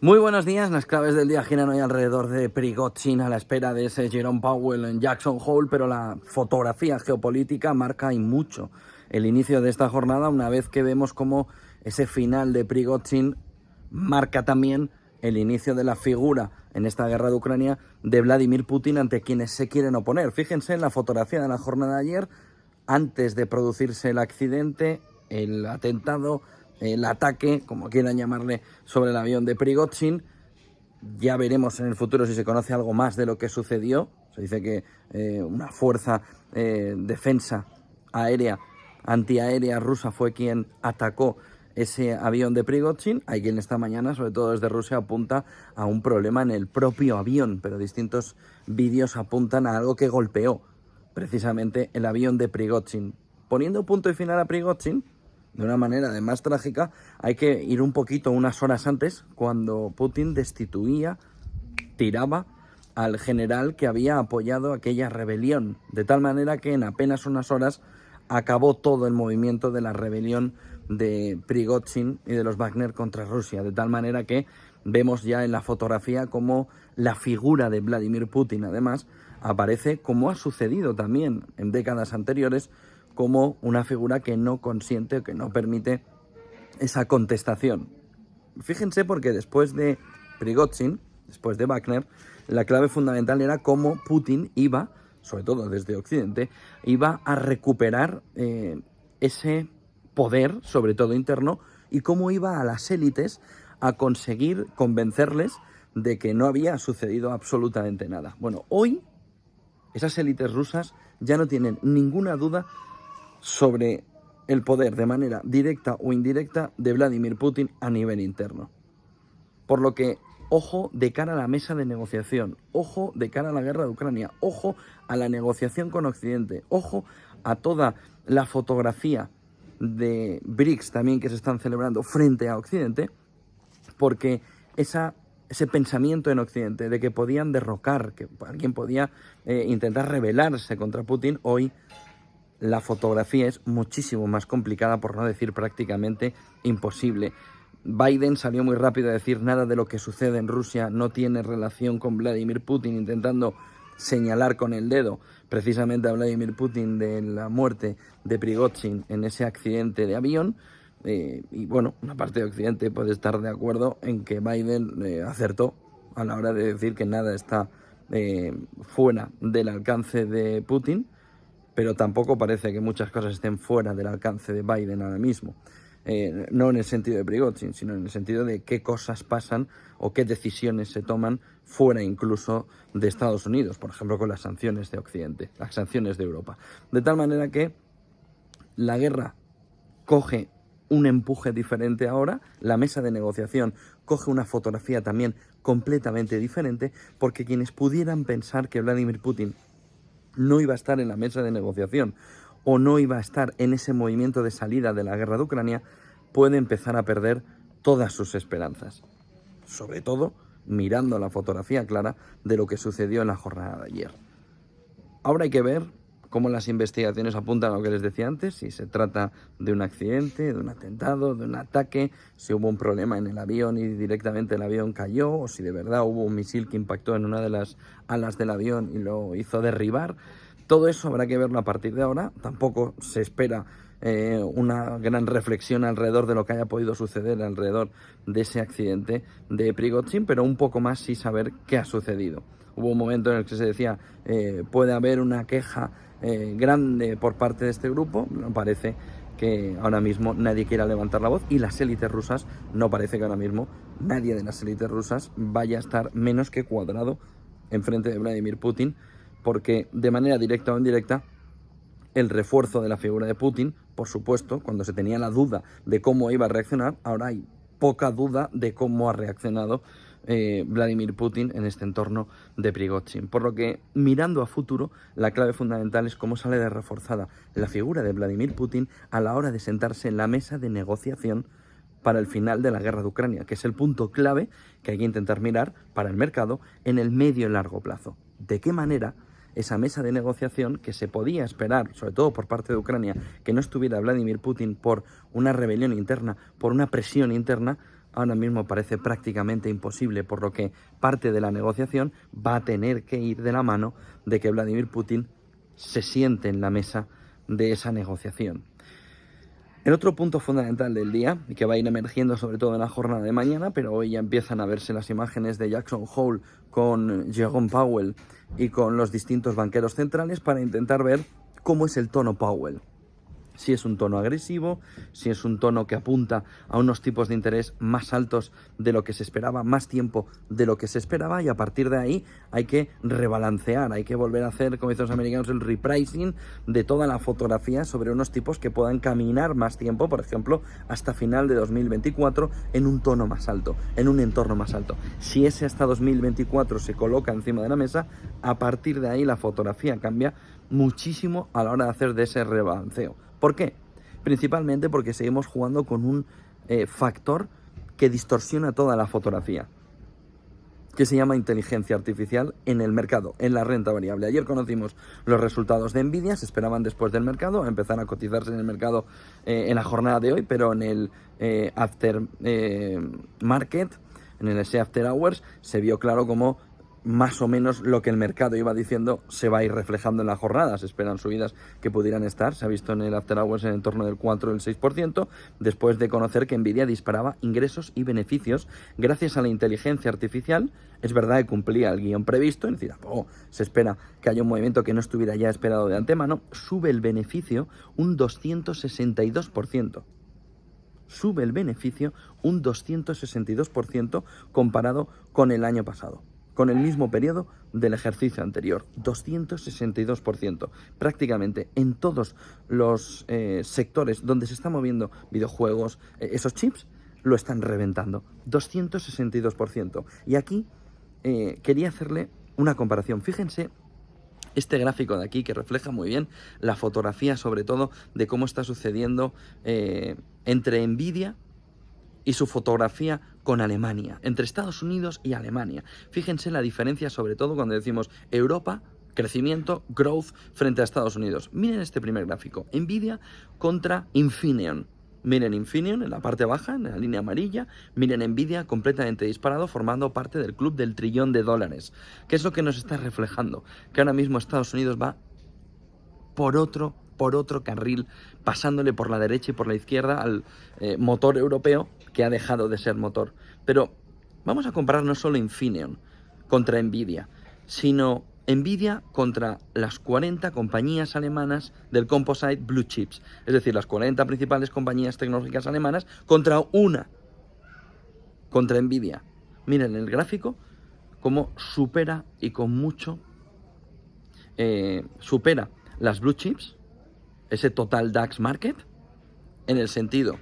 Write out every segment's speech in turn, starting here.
Muy buenos días, las claves del día giran hoy alrededor de Prigozhin a la espera de ese Jerome Powell en Jackson Hole, pero la fotografía geopolítica marca y mucho el inicio de esta jornada, una vez que vemos cómo ese final de Prigozhin marca también el inicio de la figura en esta guerra de Ucrania de Vladimir Putin ante quienes se quieren oponer. Fíjense en la fotografía de la jornada de ayer, antes de producirse el accidente, el atentado, el ataque, como quieran llamarle, sobre el avión de Prigozhin. Ya veremos en el futuro si se conoce algo más de lo que sucedió. Se dice que una fuerza defensa aérea, antiaérea rusa fue quien atacó ese avión de Prigozhin. Hay quien esta mañana, sobre todo desde Rusia, apunta a un problema en el propio avión, pero distintos vídeos apuntan a algo que golpeó precisamente el avión de Prigozhin. Poniendo punto y final a Prigozhin, de una manera además trágica, hay que ir un poquito unas horas antes, cuando Putin destituía, tiraba al general que había apoyado aquella rebelión, de tal manera que en apenas unas horas acabó todo el movimiento de la rebelión de Prigozhin y de los Wagner contra Rusia, de tal manera que vemos ya en la fotografía cómo la figura de Vladimir Putin, además, aparece, como ha sucedido también en décadas anteriores, como una figura que no consiente o que no permite esa contestación. Fíjense, porque después de Prigozhin, después de Wagner, la clave fundamental era cómo Putin iba, sobre todo desde Occidente, iba a recuperar ese poder, sobre todo interno, y cómo iba a las élites a conseguir convencerles de que no había sucedido absolutamente nada. Bueno, hoy esas élites rusas ya no tienen ninguna duda sobre el poder, de manera directa o indirecta, de Vladimir Putin a nivel interno. Por lo que, ojo de cara a la mesa de negociación, ojo de cara a la guerra de Ucrania, ojo a la negociación con Occidente, ojo a toda la fotografía de BRICS también que se están celebrando frente a Occidente, porque ese pensamiento en Occidente de que podían derrocar, que alguien podía intentar rebelarse contra Putin, hoy la fotografía es muchísimo más complicada, por no decir prácticamente imposible. Biden salió muy rápido a decir nada de lo que sucede en Rusia no tiene relación con Vladimir Putin, intentando señalar con el dedo precisamente a Vladimir Putin de la muerte de Prigozhin en ese accidente de avión. Y bueno, una parte de Occidente puede estar de acuerdo en que Biden acertó a la hora de decir que nada está fuera del alcance de Putin, pero tampoco parece que muchas cosas estén fuera del alcance de Biden ahora mismo. No en el sentido de Prigozhin, sino en el sentido de qué cosas pasan o qué decisiones se toman fuera incluso de Estados Unidos, por ejemplo con las sanciones de Occidente, las sanciones de Europa. De tal manera que la guerra coge un empuje diferente ahora, la mesa de negociación coge una fotografía también completamente diferente, porque quienes pudieran pensar que Vladimir Putin no iba a estar en la mesa de negociación o no iba a estar en ese movimiento de salida de la guerra de Ucrania, puede empezar a perder todas sus esperanzas. Sobre todo mirando la fotografía clara de lo que sucedió en la jornada de ayer. Ahora hay que ver cómo las investigaciones apuntan a lo que les decía antes, si se trata de un accidente, de un atentado, de un ataque, si hubo un problema en el avión y directamente el avión cayó, o si de verdad hubo un misil que impactó en una de las alas del avión y lo hizo derribar. Todo eso habrá que verlo a partir de ahora. Tampoco se espera una gran reflexión alrededor de lo que haya podido suceder alrededor de ese accidente de Prigozhin, pero un poco más sí saber qué ha sucedido. Hubo un momento en el que se decía puede haber una queja grande por parte de este grupo. No parece que ahora mismo nadie quiera levantar la voz, y las élites rusas, no parece que ahora mismo nadie de las élites rusas vaya a estar menos que cuadrado enfrente de Vladimir Putin, porque de manera directa o indirecta el refuerzo de la figura de Putin, por supuesto, cuando se tenía la duda de cómo iba a reaccionar, ahora hay poca duda de cómo ha reaccionado Vladimir Putin en este entorno de Prigozhin. Por lo que, mirando a futuro, la clave fundamental es cómo sale de reforzada la figura de Vladimir Putin a la hora de sentarse en la mesa de negociación para el final de la guerra de Ucrania, que es el punto clave que hay que intentar mirar para el mercado en el medio y largo plazo. ¿De qué manera esa mesa de negociación, que se podía esperar, sobre todo por parte de Ucrania, que no estuviera Vladimir Putin por una rebelión interna, por una presión interna, ahora mismo parece prácticamente imposible, por lo que parte de la negociación va a tener que ir de la mano de que Vladimir Putin se siente en la mesa de esa negociación. El otro punto fundamental del día, y que va a ir emergiendo sobre todo en la jornada de mañana, pero hoy ya empiezan a verse las imágenes de Jackson Hole con Jerome Powell y con los distintos banqueros centrales para intentar ver cómo es el tono Powell. Si es un tono agresivo, si es un tono que apunta a unos tipos de interés más altos de lo que se esperaba, más tiempo de lo que se esperaba, y a partir de ahí hay que rebalancear, hay que volver a hacer, como dicen los americanos, el repricing de toda la fotografía sobre unos tipos que puedan caminar más tiempo, por ejemplo, hasta final de 2024 en un tono más alto, en un entorno más alto. Si ese hasta 2024 se coloca encima de la mesa, a partir de ahí la fotografía cambia muchísimo a la hora de hacer de ese rebalanceo. ¿Por qué? Principalmente porque seguimos jugando con un factor que distorsiona toda la fotografía, que se llama inteligencia artificial en el mercado, en la renta variable. Ayer conocimos los resultados de Nvidia, se esperaban después del mercado, empezar a cotizarse en el mercado en la jornada de hoy, pero en el after market, en el ese after hours, se vio claro cómo más o menos lo que el mercado iba diciendo se va a ir reflejando en la jornada. Se esperan subidas que pudieran estar, se ha visto en el After Hours en el torno del 4 o el 6%, después de conocer que Nvidia disparaba ingresos y beneficios gracias a la inteligencia artificial. Es verdad que cumplía el guión previsto, es decir, se espera que haya un movimiento que no estuviera ya esperado de antemano. Sube el beneficio un 262%. Sube el beneficio un 262% comparado con el año pasado, con el mismo periodo del ejercicio anterior, 262%. Prácticamente en todos los sectores donde se están moviendo videojuegos, esos chips, lo están reventando, 262%. Y aquí quería hacerle una comparación. Fíjense este gráfico de aquí que refleja muy bien la fotografía, sobre todo, de cómo está sucediendo entre Nvidia y su fotografía con Alemania, entre Estados Unidos y Alemania. Fíjense la diferencia, sobre todo cuando decimos Europa, crecimiento, growth, frente a Estados Unidos. Miren este primer gráfico, Nvidia contra Infineon. Miren Infineon en la parte baja, en la línea amarilla. Miren Nvidia completamente disparado, formando parte del club del $1 trillón. ¿Qué es lo que nos está reflejando? Que ahora mismo Estados Unidos va por otro carril, pasándole por la derecha y por la izquierda al motor europeo, que ha dejado de ser motor. Pero vamos a comparar no solo Infineon contra Nvidia, sino Nvidia contra las 40 compañías alemanas del Composite Blue Chips, es decir, las 40 principales compañías tecnológicas alemanas contra Nvidia. Miren el gráfico, cómo supera y con mucho supera las Blue Chips, ese total DAX Market, en el sentido,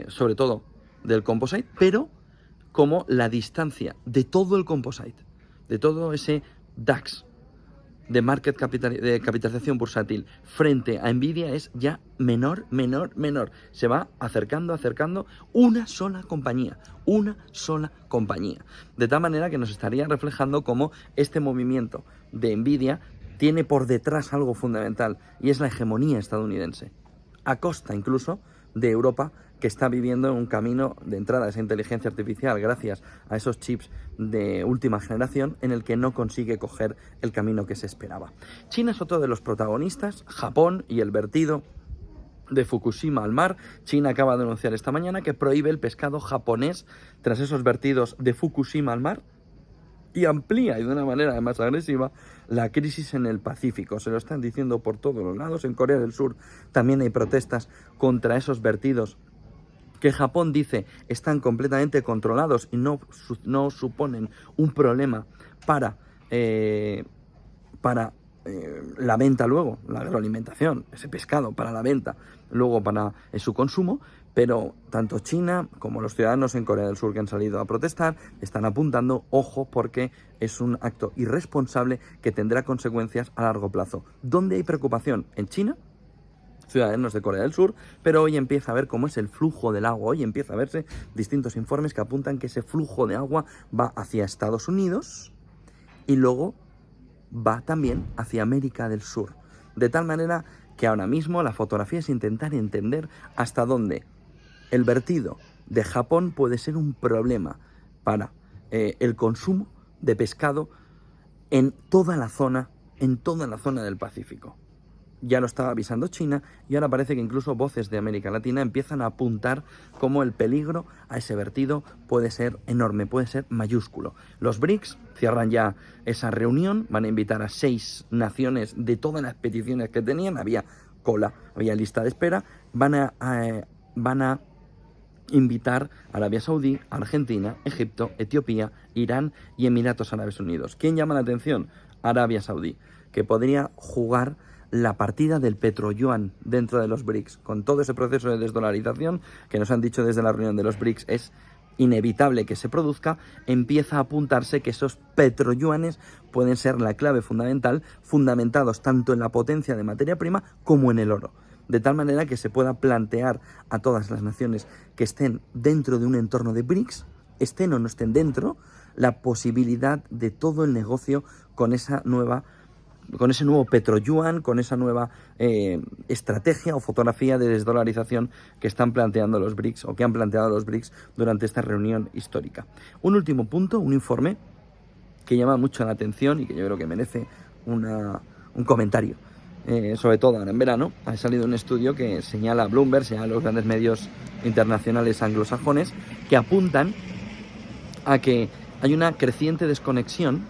sobre todo, del Composite, pero como la distancia de todo el Composite, de todo ese DAX de de capitalización bursátil frente a Nvidia es ya menor. Se va acercando una sola compañía. De tal manera que nos estaría reflejando cómo este movimiento de Nvidia tiene por detrás algo fundamental, y es la hegemonía estadounidense, a costa incluso de Europa, que está viviendo un camino de entrada a esa inteligencia artificial gracias a esos chips de última generación, en el que no consigue coger el camino que se esperaba. China es otro de los protagonistas, Japón y el vertido de Fukushima al mar. China acaba de anunciar esta mañana que prohíbe el pescado japonés tras esos vertidos de Fukushima al mar, y amplía, y de una manera más agresiva, la crisis en el Pacífico. Se lo están diciendo por todos los lados. En Corea del Sur también hay protestas contra esos vertidos que Japón dice están completamente controlados y no suponen un problema para la venta luego, la agroalimentación, ese pescado para la venta, luego para su consumo. Pero tanto China como los ciudadanos en Corea del Sur que han salido a protestar están apuntando, ojo, porque es un acto irresponsable que tendrá consecuencias a largo plazo. ¿Dónde hay preocupación? En China, ciudadanos de Corea del Sur, pero hoy empieza a ver cómo es el flujo del agua. Hoy empieza a verse distintos informes que apuntan que ese flujo de agua va hacia Estados Unidos y luego va también hacia América del Sur. De tal manera que ahora mismo la fotografía es intentar entender hasta dónde el vertido de Japón puede ser un problema para el consumo de pescado en toda la zona del Pacífico. Ya lo estaba avisando China y ahora parece que incluso voces de América Latina empiezan a apuntar cómo el peligro a ese vertido puede ser enorme, puede ser mayúsculo. Los BRICS cierran ya esa reunión, van a invitar a 6 naciones de todas las peticiones que tenían, había cola, había lista de espera, van a invitar a Arabia Saudí, Argentina, Egipto, Etiopía, Irán y Emiratos Árabes Unidos. ¿Quién llama la atención? Arabia Saudí, que podría jugar la partida del petroyuan dentro de los BRICS. Con todo ese proceso de desdolarización que nos han dicho desde la reunión de los BRICS es inevitable que se produzca, empieza a apuntarse que esos petroyuanes pueden ser la clave fundamental, fundamentados tanto en la potencia de materia prima como en el oro. De tal manera que se pueda plantear a todas las naciones que estén dentro de un entorno de BRICS, estén o no estén dentro, la posibilidad de todo el negocio con ese nuevo petroyuan, con esa nueva estrategia o fotografía de desdolarización que están planteando los BRICS o que han planteado los BRICS durante esta reunión histórica. Un último punto, un informe que llama mucho la atención y que yo creo que merece un comentario. Sobre todo ahora en verano, ha salido un estudio que señala a Bloomberg, señala a los grandes medios internacionales anglosajones, que apuntan a que hay una creciente desconexión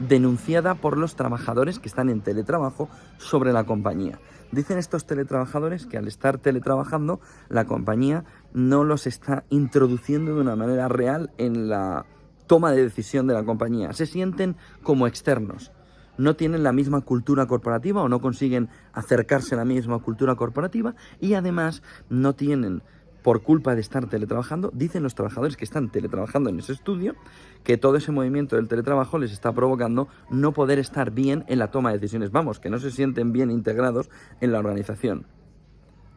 denunciada por los trabajadores que están en teletrabajo sobre la compañía. Dicen estos teletrabajadores que al estar teletrabajando, la compañía no los está introduciendo de una manera real en la toma de decisión de la compañía. Se sienten como externos. No tienen la misma cultura corporativa o no consiguen acercarse a la misma cultura corporativa y además no tienen, por culpa de estar teletrabajando, dicen los trabajadores que están teletrabajando en ese estudio, que todo ese movimiento del teletrabajo les está provocando no poder estar bien en la toma de decisiones. Vamos, que no se sienten bien integrados en la organización.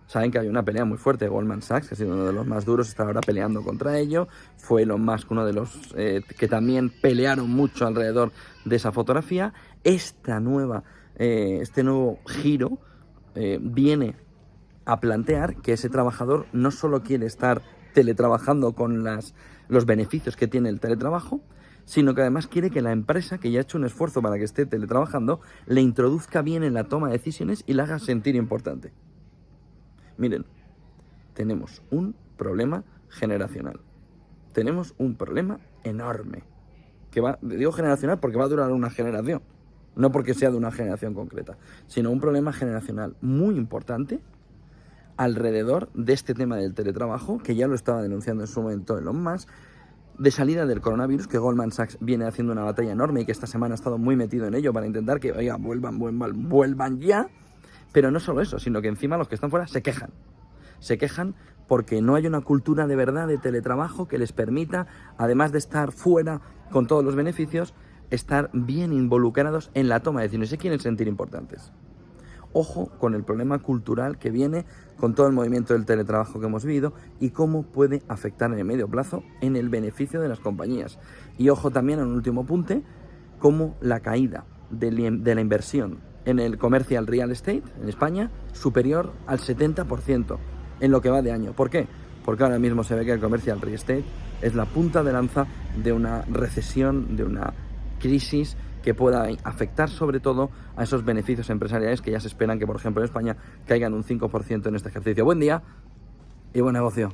Saben que hay una pelea muy fuerte. Goldman Sachs, que ha sido uno de los más duros, está ahora peleando contra ello. Fue Elon Musk uno de los que también pelearon mucho alrededor de esa fotografía. Este nuevo giro viene a plantear que ese trabajador no solo quiere estar teletrabajando con los beneficios que tiene el teletrabajo, sino que además quiere que la empresa, que ya ha hecho un esfuerzo para que esté teletrabajando, le introduzca bien en la toma de decisiones y la haga sentir importante. Miren, tenemos un problema generacional. Tenemos un problema enorme. Digo generacional porque va a durar una generación. No porque sea de una generación concreta, sino un problema generacional muy importante alrededor de este tema del teletrabajo, que ya lo estaba denunciando en su momento Elon Musk, de salida del coronavirus, que Goldman Sachs viene haciendo una batalla enorme y que esta semana ha estado muy metido en ello para intentar que, oiga, vuelvan ya. Pero no solo eso, sino que encima los que están fuera se quejan. Se quejan porque no hay una cultura de verdad de teletrabajo que les permita, además de estar fuera con todos los beneficios, estar bien involucrados en la toma de decisiones. Se quieren sentir importantes. Ojo con el problema cultural que viene con todo el movimiento del teletrabajo que hemos vivido y cómo puede afectar en el medio plazo en el beneficio de las compañías. Y ojo también, en un último apunte, cómo la caída de la inversión en el commercial real estate en España superior al 70% en lo que va de año. ¿Por qué? Porque ahora mismo se ve que el commercial real estate es la punta de lanza de una recesión, de una crisis que pueda afectar sobre todo a esos beneficios empresariales que ya se esperan que, por ejemplo, en España caigan un 5% en este ejercicio. Buen día y buen negocio.